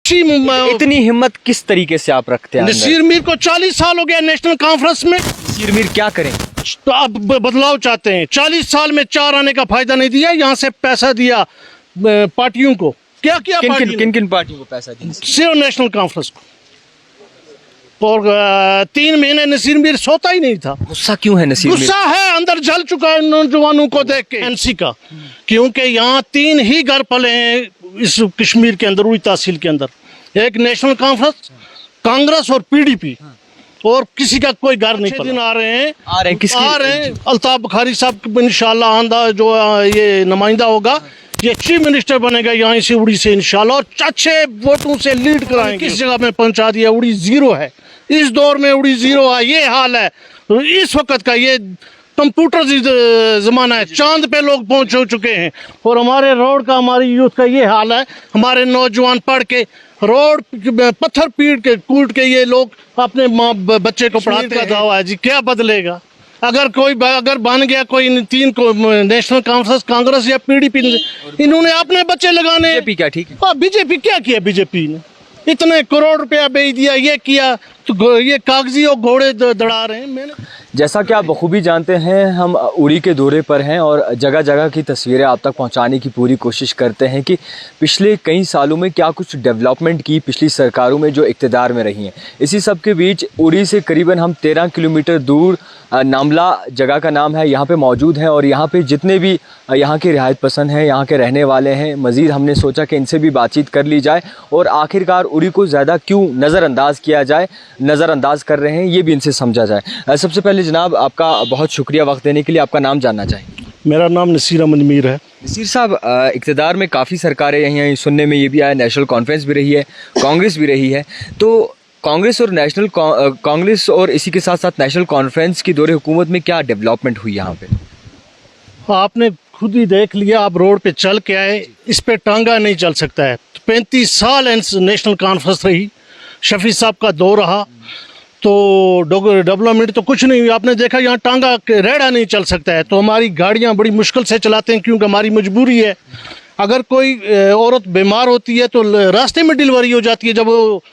इतनी हिम्मत किस तरीके से आप रखते हैं? नसीर मीर को 40 साल हो गया नेशनल कॉन्फ्रेंस में। नसीर मीर क्या करें? तो अब बदलाव चाहते हैं। 40 साल में 4 आने का फायदा नहीं दिया, यहाँ से पैसा दिया पार्टियों को। क्या किया? किन किन पार्टियों को पैसा दिया? सिर्फ नेशनल कॉन्फ्रेंस को। और 3 महीने नसीर मीर सोता ही नहीं था। गुस्सा क्यों है नसीर मीर? गुस्सा है, अंदर जल चुका है नौजवानों को देख के एनसी का। क्योंकि यहाँ 3 ही घर पले हैं इस कश्मीर के अंदर, उड़ी तहसील के अंदर। एक नेशनल कॉन्फ्रेंस, कांग्रेस और पीडीपी, और किसी का कोई घर नहीं पला। दिन आ रहे हैं किसकी? आ रहे हैं अल्ताफ बुखारी साहब इंशाल्लाह आंदा जो ये नुमाइंदा होगा, ये चीफ मिनिस्टर बनेगा यहाँ से उड़ी से इंशाल्लाह, और अच्छे वोटों से लीड कराएंगे। किस जगह में पहुंचा दिया? उड़ी जीरो है इस दौर में, उड़ी जीरो है। ये हाल है इस वक्त का। ये कंप्यूटर जमाना है, चांद पे लोग पहुंच चुके हैं। और हमारे रोड का, हमारी यूथ का ये हाल है। हमारे नौजवान पढ़ के रोड पत्थर पीट के कूट के ये लोग अपने माँ बच्चे को पढ़ाते हैं। दावा है जी, क्या बदलेगा? अगर बन गया कोई 3 को नेशनल कॉन्फ्रेंस, कांग्रेस या पीडीपी, इन्होंने अपने बच्चे लगाने। बीजेपी क्या ठीक है? बीजेपी क्या किया? बीजेपी ने इतने करोड़ रुपया बेच दिया, ये किया, तो ये कागजी और घोड़े दौड़ा रहे हैं। मैंने जैसा कि आप बखूबी जानते हैं, हम उड़ी के दौरे पर हैं और जगह जगह की तस्वीरें आप तक पहुंचाने की पूरी कोशिश करते हैं कि पिछले कई सालों में क्या कुछ डेवलपमेंट की पिछली सरकारों में जो इक़्तिदार में रही हैं। इसी सब के बीच उड़ी से करीबन हम 13 किलोमीटर दूर नामला जगह का नाम है, यहाँ पे मौजूद हैं। और यहाँ पे जितने भी यहाँ के रिहायत पसंद हैं, यहाँ के रहने वाले हैं, मज़ीद हमने सोचा कि इनसे भी बातचीत कर ली जाए और आखिरकार उड़ी को ज़्यादा क्यों नज़रअंदाज किया जाए, नज़रअंदाज कर रहे हैं, ये भी इनसे समझा जाए। सबसे पहले जनाब आपका बहुत शुक्रिया वक्त देने के लिए। आपका नाम जानना चाहेंगे? मेरा नाम नसीर अहमद मीर है। नसीर साहब, इक़्तिदार में काफ़ी सरकारें यहीं सुनने में ये भी आया, नेशनल कॉन्फ्रेंस भी रही है, कांग्रेस भी रही है। तो कांग्रेस और इसी के साथ साथ नेशनल कॉन्फ्रेंस की दौरे हुकूमत में क्या डेवलपमेंट हुई यहाँ पे? आपने खुद ही देख लिया, आप रोड पे चल के आए, इस पे टांगा नहीं चल सकता है। 35 साल नेशनल कॉन्फ्रेंस रही, शफी साहब का दौर रहा, तो डेवलपमेंट तो कुछ नहीं हुई। आपने देखा यहाँ टांगा रेड़ा नहीं चल सकता है। तो हमारी गाड़ियाँ बड़ी मुश्किल से चलाते हैं, क्योंकि हमारी मजबूरी है। अगर कोई औरत बीमार होती है तो रास्ते में डिलीवरी हो जाती है, जब वो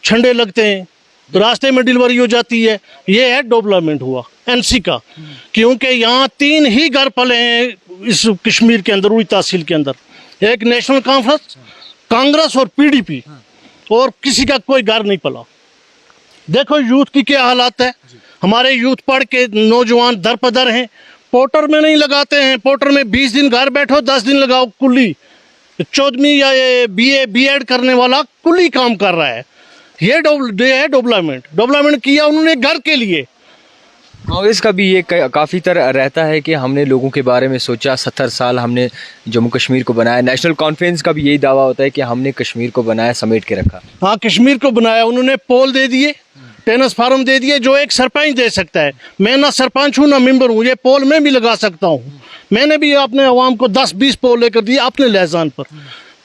झंडे लगते हैं तो रास्ते में डिलीवरी हो जाती है। ये है डेवलपमेंट हुआ एनसी का। क्योंकि यहाँ 3 ही घर पले हैं इस कश्मीर के अंदर, उड़ी तहसील के अंदर। एक नेशनल कॉन्फ्रेंस, कांग्रेस और पीडीपी, और किसी का कोई घर नहीं पला। देखो यूथ की क्या हालात है। हमारे यूथ पढ़ के नौजवान दर पदर हैं, पोर्टर में नहीं लगाते हैं। पोर्टर में 20 दिन घर बैठो, 10 दिन लगाओ कुली। 14वीं या BA करने वाला कुली काम कर रहा है। ये है डेवलपमेंट किया उन्होंने घर के लिए। कांग्रेस का भी ये काफ़ी तरह रहता है कि हमने लोगों के बारे में सोचा, 70 साल हमने जम्मू कश्मीर को बनाया। नेशनल कॉन्फ्रेंस का भी यही दावा होता है कि हमने कश्मीर को बनाया, समेट के रखा। हाँ, कश्मीर को बनाया। उन्होंने पोल दे दिए, टेनिस फार्म दे दिए, जो एक सरपंच दे सकता है। मैं ना सरपंच हूँ ना मेंबर हूँ, ये पोल मैं भी लगा सकता हूँ। मैंने भी अपने अवाम को 10-20 पोल लेकर दिए अपने लहजान पर।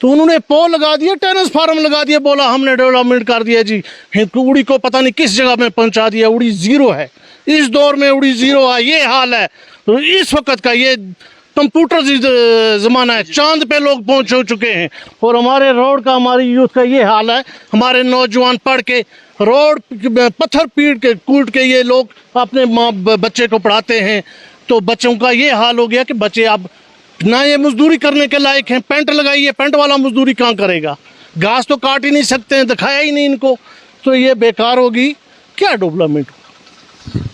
तो उन्होंने पोल लगा दिया, टेनिस फार्म लगा दिया, बोला हमने डेवलपमेंट कर दिया जी। उड़ी को पता नहीं किस जगह में पहुंचा दिया। उड़ी जीरो है इस दौर में, उड़ी जीरो है। ये हाल है इस वक्त का। ये कंप्यूटर जमाना है, चांद पे लोग पहुंच चुके हैं। और हमारे रोड का, हमारी यूथ का ये हाल है। हमारे नौजवान पढ़ के रोड पत्थर पीट के कूट के ये लोग अपने माँ बच्चे को पढ़ाते हैं। तो बच्चों का ये हाल हो गया कि बच्चे अब ना ये मजदूरी करने के लायक हैं। पेंट लगाइए, पेंट वाला मजदूरी कहाँ करेगा? घास तो काट ही नहीं सकते हैं, दिखाया ही नहीं इनको। तो ये बेकार होगी। क्या डेवलपमेंट?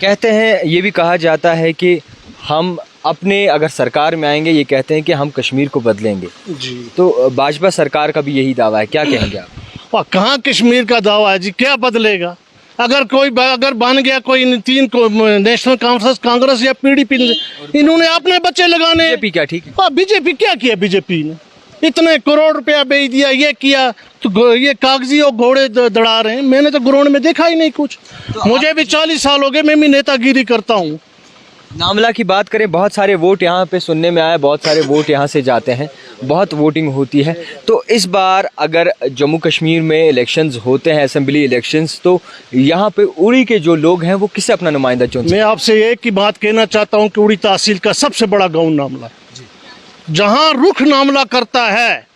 कहते हैं, ये भी कहा जाता है कि हम अपने अगर सरकार में आएंगे, ये कहते हैं कि हम कश्मीर को बदलेंगे जी। तो भाजपा सरकार का भी यही दावा है, क्या कहेंगे आप? और कहाँ कश्मीर का दावा है जी? क्या बदलेगा? अगर बन गया कोई 3 को नेशनल कॉन्फ्रेंस, कांग्रेस या पीडीपी, इन्होंने अपने बच्चे लगाने। बीजेपी क्या ठीक है? बीजेपी क्या किया? बीजेपी ने इतने करोड़ रुपया बेच दिया, ये किया, तो ये कागजी और घोड़े दौड़ा रहे हैं। मैंने तो ग्राउंड में देखा ही नहीं कुछ। मुझे भी 40 साल हो गए, मैं भी नेतागिरी करता हूँ। नामला की बात करें, बहुत सारे वोट यहाँ पे सुनने में आया, बहुत सारे वोट यहाँ से जाते हैं, बहुत वोटिंग होती है। तो इस बार अगर जम्मू कश्मीर में इलेक्शंस होते हैं, असेंबली इलेक्शंस, तो यहाँ पे उड़ी के जो लोग हैं वो किसे अपना नुमाइंदा चुनते हैं? मैं आपसे एक ही बात कहना चाहता हूँ कि उड़ी तहसील का सबसे बड़ा गाँव नामला। जहाँ रुख नामला करता है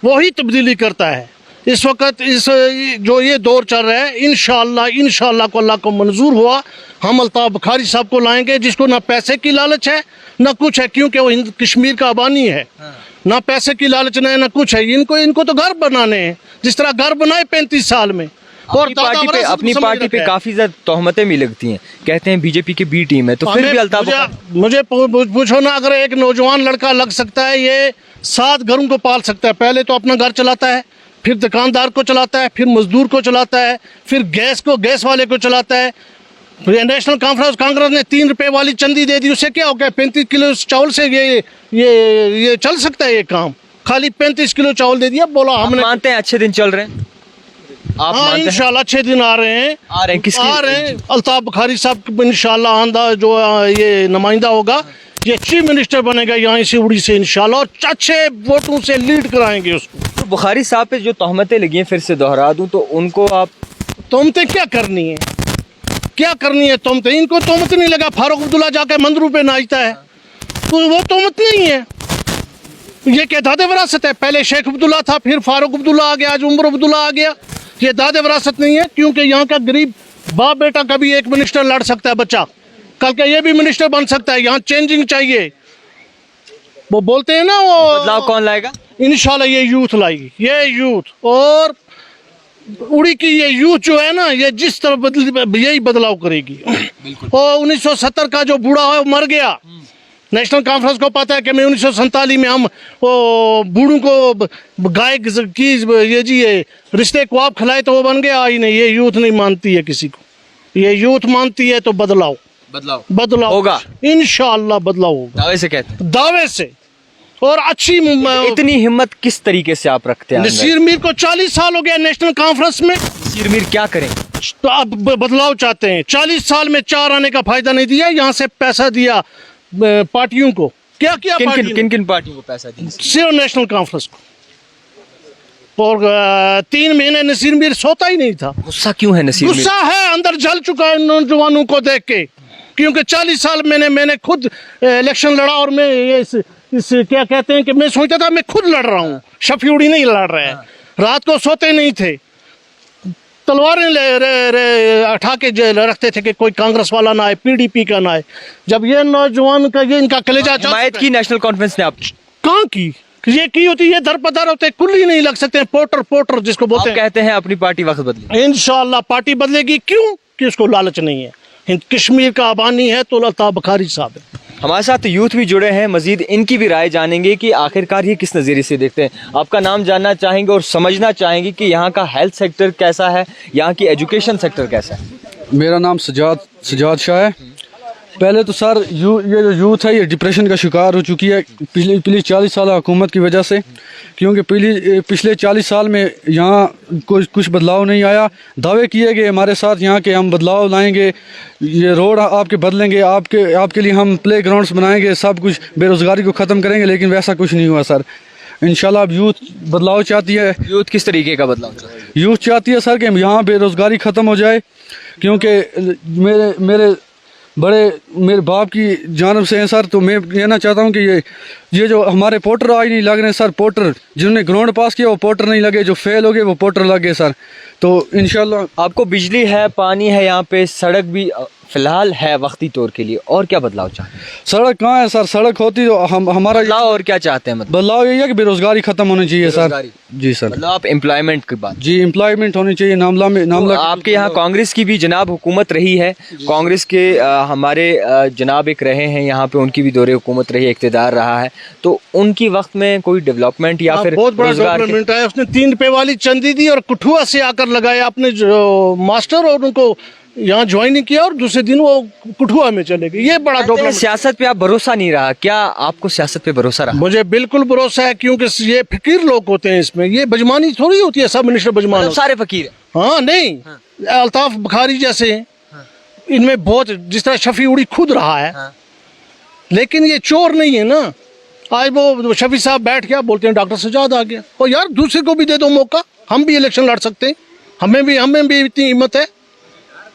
वही तब्दीली करता है। इस वक्त इस जो ये दौर चल रहा है, इंशाअल्लाह को अल्लाह को मंजूर हुआ, हम अल्ताफ बुखारी साहब को लाएंगे, जिसको ना पैसे की लालच है ना कुछ है, क्योंकि वो कश्मीर का अबानी है। ना पैसे की लालच नहीं, ना कुछ है। इनको तो घर बनाने हैं, जिस तरह घर बनाए 35 साल में। और अपनी पार्टी पे काफी ज्यादा तोहमतें भी लगती हैं, कहते हैं बीजेपी की बी टीम है, तो फिर भी अल्ताफ मुझे पूछो ना, अगर एक नौजवान लड़का लग सकता है, ये 7 घरों को पाल सकता है। पहले तो अपना घर चलाता है, फिर दुकानदार को चलाता है, फिर मजदूर को चलाता है, फिर गैस वाले को चलाता है। नेशनल कांग्रेस ने 3 रुपए वाली चंदी दे दी, उससे क्या हो गया? 35 किलो चावल से ये चल सकता है ये काम? खाली 35 किलो चावल दे दिया, बोला हमने। मानते हैं अच्छे दिन चल रहे हैं आप? हाँ, इंशाल्लाह अच्छे दिन आ रहे हैं। किसके? अल्ताफ बुखारी साहब इंशाल्लाह आंदा जो ये नुमाइंदा होगा, ये चीफ मिनिस्टर बनेगा यहाँ से, उड़ी से इंशाल्लाह, और अच्छे वोटों से लीड कराएंगे उसको। तो बुखारी साहब पे जो तोहमतें लगी हैं, फिर से दोहरा दूं तो उनको आप तोहमतें क्या करनी है? तोहमतें? इनको तोहमत नहीं लगा, फारूक अब्दुल्ला जाके मंदिरों पे नाचता है, तो वो तोहमत नहीं है। ये क्या दादे विरासत है? पहले शेख अब्दुल्ला था, फिर फारूक अब्दुल्ला आ गया, आज उमर अब्दुल्ला आ गया। ये दादे विरासत नहीं है, क्योंकि यहाँ का गरीब बाप बेटा कभी एक मिनिस्टर लड़ सकता है बच्चा, कल के ये भी मिनिस्टर बन सकता है। यहाँ चेंजिंग चाहिए। वो बोलते हैं ना, वो बदलाव कौन लाएगा? इंशाल्लाह ये यूथ लाएगी, ये यूथ। और उड़ी की ये यूथ जो है ना, ये जिस तरह यही बदलाव करेगी। और 1970 का जो बूढ़ा है वो मर गया। नेशनल कॉन्फ्रेंस को पता है कि मैं 1947 में हम वो बूढ़ों को गाय की ये रिश्ते को आप खिलाए तो वो बन गया ही नहीं। ये यूथ नहीं मानती है किसी को, ये यूथ मानती है तो बदलाव होगा इंशाअल्लाह, बदलाव होगा। दावे से कहते हैं? दावे से। और अच्छी इतनी हिम्मत किस तरीके से आप रखते हैं? नसीर मीर को 40 साल हो गया नेशनल कॉन्फ्रेंस में। नसीर मीर क्या करें? तो अब बदलाव चाहते हैं। 40 साल में 4 आने का फायदा नहीं दिया, यहाँ से पैसा दिया पार्टियों को। क्या किया? किन पार्टियों को पैसा दिया? सिर्फ नेशनल कॉन्फ्रेंस को। और 3 महीने नसीर मीर सोता ही नहीं था। गुस्सा क्यों है नसीर मीर? गुस्सा है, अंदर जल चुका है नौजवानों को देख के, क्योंकि 40 साल मैंने खुद इलेक्शन लड़ा, और मैं इस क्या कहते हैं कि मैं सोचता था मैं खुद लड़ रहा हूँ, शफीउड़ी नहीं लड़ रहा है। रात को सोते नहीं थे, तलवारें उठा के रखते थे कि कोई कांग्रेस वाला ना आए, पीडीपी का ना आए। जब ये नौजवान का ये इनका कलेजा हिमायत की नेशनल कॉन्फ्रेंस ने आप कहाँ की? ये की होती है, दरपदार होते, कुल्ली नहीं लग सकते, पोटर जिसको बोलते हैं। कहते हैं अपनी पार्टी वक्त बदले, इंशाअल्लाह पार्टी बदलेगी। क्यों? कि उसको लालच नहीं है। कश्मीर का अबानी है तो अल्ताफ बुखारी साहब है। हमारे साथ यूथ भी जुड़े हैं, मजीद इनकी भी राय जानेंगे कि आखिरकार ये किस नज़रिए से देखते हैं। आपका नाम जानना चाहेंगे और समझना चाहेंगे कि यहाँ का हेल्थ सेक्टर कैसा है, यहाँ की एजुकेशन सेक्टर कैसा है। मेरा नाम सजाद शाह है। पहले तो सर ये जो यूथ है ये डिप्रेशन का शिकार हो चुकी है पिछली 40 साल हुकूमत की वजह से, क्योंकि पिछले 40 साल में यहाँ कुछ बदलाव नहीं आया। दावे किए गए हमारे साथ यहाँ के हम बदलाव लाएंगे, ये रोड आपके बदलेंगे, आपके लिए हम प्ले ग्राउंड्स बनाएंगे, सब कुछ बेरोज़गारी को ख़त्म करेंगे, लेकिन वैसा कुछ नहीं हुआ सर। इंशाल्लाह अब यूथ बदलाव चाहती है। यूथ किस तरीके का बदलाव चाहती है? यूथ चाहती है सर कि यहाँ बेरोज़गारी ख़त्म हो जाए, क्योंकि मेरे बाप की जानब से हैं सर। तो मैं कहना चाहता हूँ कि ये जो हमारे पोर्टर आज नहीं लग रहे हैं सर, पोर्टर जिन्होंने ग्राउंड पास किया वो पोर्टर नहीं लगे, जो फेल हो गए वो पोर्टर लग गए सर। तो इंशाल्लाह आपको बिजली है, पानी है, यहाँ पे सड़क भी फिलहाल है वक्ती तौर के लिए, और क्या बदलाव चाहते हैं? सड़क कहाँ है सर? सड़क होती तो हमारा बदलाव और क्या चाहते हैं? मतलब बदलाव यही है कि बेरोजगारी खत्म होनी चाहिए सर। जी सर, मतलब आप एम्प्लॉयमेंट की बात? जी, एम्प्लॉयमेंट होनी चाहिए। नामला आपके यहाँ कांग्रेस की भी जनाब हुकूमत रही है, कांग्रेस के हमारे जनाब एक रहे हैं यहाँ पे, उनकी भी दौरे हुकूमत रही है, इक़्तिदार रहा है, तो उनकी वक्त में कोई डेवलपमेंट या फिर बहुत बड़ा डेवलपमेंट है। उसने 3 रुपए वाली चंदी दी और कठुआ से आकर लगाया अपने मास्टर, और उनको यहाँ ज्वाइन नहीं किया, और दूसरे दिन वो कठुआ में चले गए। ये बड़ा डेवलपमेंट। सियासत पे आप भरोसा नहीं रहा क्या? आपको सियासत पे भरोसा रहा? मुझे बिल्कुल भरोसा है, क्योंकि ये फकीर लोग होते हैं, इसमें ये बजमानी थोड़ी होती है, सब मिनिस्टर बजमान सारे फकीर है। हाँ नहीं, अल्ताफ बुखारी जैसे इनमें बहुत, जिस तरह शफी उड़ी खुद रहा है, लेकिन ये चोर नहीं है ना। आज वो शफी साहब बैठ गया, बोलते हैं डॉक्टर सजाद आ गया, और यार दूसरे को भी दे दो मौका, हम भी इलेक्शन लड़ सकते हैं, हमें भी इतनी हिम्मत है।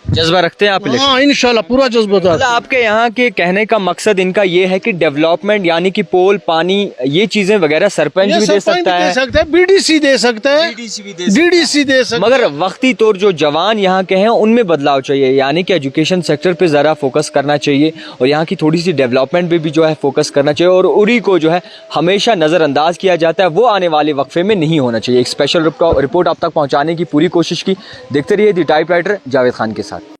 जज्बा रखते हैं आप इलेक्शन? हाँ इंशाल्लाह पूरा जज्बा था। मतलब आपके यहाँ के कहने का मकसद इनका ये है कि डेवलपमेंट यानी कि पोल, पानी, ये चीजें वगैरह सरपंच भी दे सकता है, बीडीसी दे सकता है, डीडीसी दे सकता है। मगर वक्ती तौर जो जवान यहाँ के हैं उनमें बदलाव चाहिए, यानी कि एजुकेशन सेक्टर पे ज़रा फोकस करना चाहिए और यहाँ की थोड़ी सी डेवलपमेंट पे भी जो है फोकस करना चाहिए, और उरी को जो है हमेशा नज़रअंदाज किया जाता है, वो आने वाले वक्फे में नहीं होना चाहिए। एक स्पेशल रिपोर्ट आप तक पहुँचाने की पूरी कोशिश की। देखते रहिए दी टाइप राइटर जावेद खान के साथ।